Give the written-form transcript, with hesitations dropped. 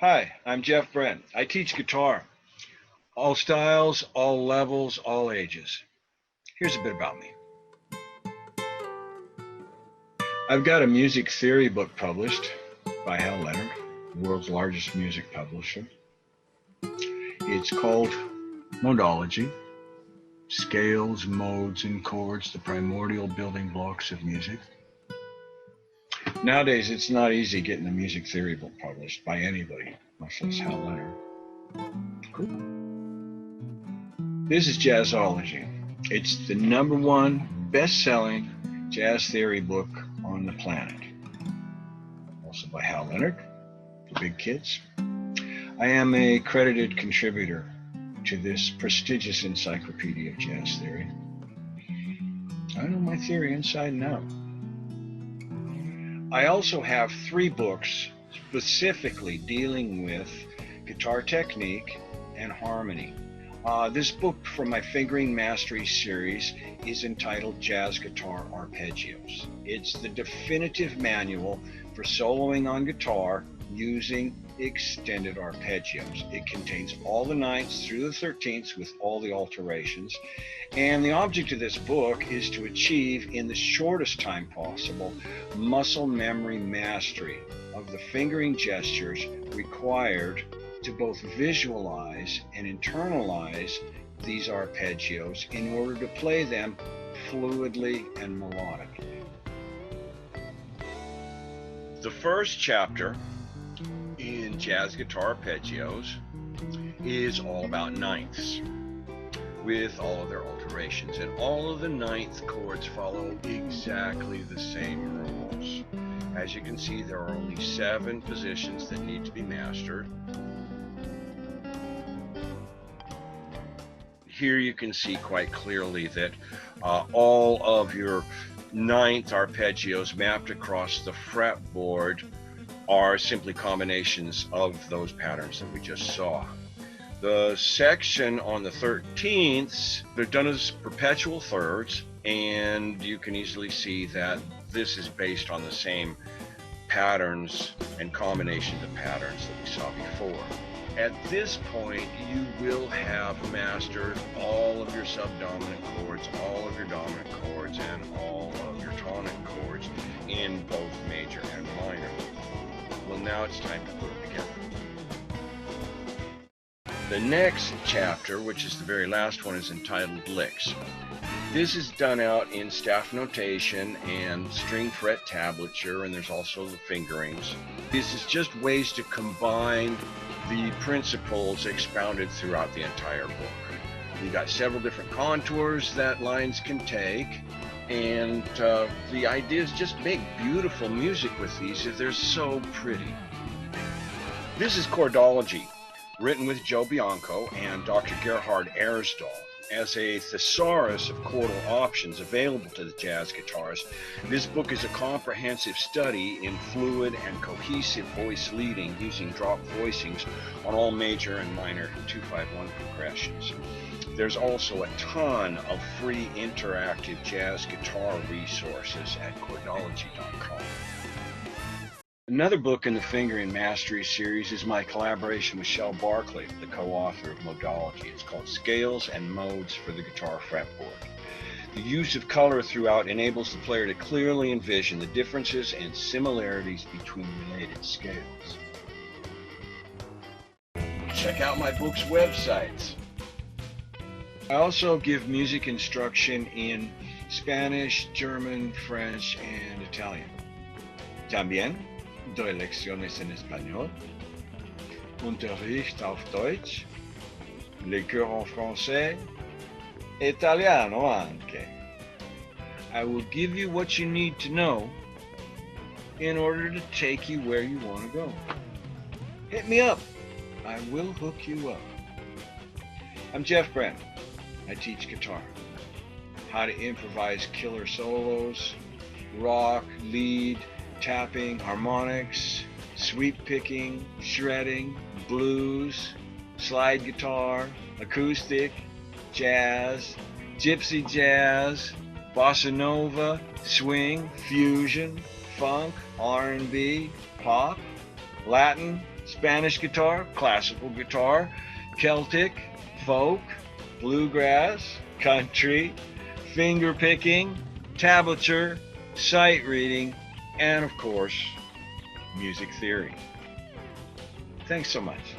Hi, I'm Jeff Brent. I teach guitar, all styles, all levels, all ages. Here's a bit about me. I've got a music theory book published by Hal Leonard, the world's largest music publisher. It's called Modology, Scales, Modes, and Chords, the Primordial Building Blocks of Music. Nowadays, it's not easy getting a music theory book published by anybody, much less Hal Leonard. Cool. This is Jazzology. It's the number one best-selling jazz theory book on the planet. Also by Hal Leonard, the big kids. I am a credited contributor to this prestigious encyclopedia of jazz theory. I know my theory inside and out. I also have 3 books specifically dealing with guitar technique and harmony. This book from my Fingering Mastery series is entitled Jazz Guitar Arpeggios. It's the definitive manual for soloing on guitar using extended arpeggios. It contains all the ninths through the 13ths with all the alterations. And the object of this book is to achieve, in the shortest time possible, muscle memory mastery of the fingering gestures required to both visualize and internalize these arpeggios in order to play them fluidly and melodically. The first chapter in Jazz Guitar Arpeggios is all about ninths with all of their alterations, and all of the ninth chords follow exactly the same rules. As you can see, there are only 7 positions that need to be mastered. Here you can see quite clearly that all of your ninth arpeggios mapped across the fretboard are simply combinations of those patterns that we just saw. The section on the 13ths, they're done as perpetual thirds, and you can easily see that this is based on the same patterns and combinations of patterns that we saw before. At this point, you will have mastered all of your subdominant chords, all of your dominant chords, and all of your tonic chords in both major and minor. Well, now it's time to put it together. The next chapter, which is the very last one, is entitled Licks. This is done out in staff notation and string fret tablature, and there's also the fingerings. This is just ways to combine the principles expounded throughout the entire book. You've got several different contours that lines can take, and the idea is just make beautiful music with these. They're so pretty. This is Chordology, written with Joe Bianco and Dr. Gerhard Ersdal. As a thesaurus of chordal options available to the jazz guitarist, this book is a comprehensive study in fluid and cohesive voice leading using drop voicings on all major and minor 2-5-1 progressions. There's also a ton of free interactive jazz guitar resources at chordology.com. Another book in the Fingering Mastery series is my collaboration with Shel Barkley, the co-author of Modology. It's called Scales and Modes for the Guitar Fretboard. The use of color throughout enables the player to clearly envision the differences and similarities between related scales. Check out my book's websites. I also give music instruction in Spanish, German, French, and Italian. También doy lecciones en español, Unterricht auf Deutsch, les cours en français, italiano anche. I will give you what you need to know in order to take you where you want to go. Hit me up. I will hook you up. I'm Jeff Brent. I teach guitar. How to improvise killer solos, rock, lead, tapping, harmonics, sweep picking, shredding, blues, slide guitar, acoustic, jazz, gypsy jazz, bossa nova, swing, fusion, funk, R&B, pop, Latin, Spanish guitar, classical guitar, Celtic, folk, bluegrass, country, finger picking, tablature, sight reading, and of course, music theory. Thanks so much.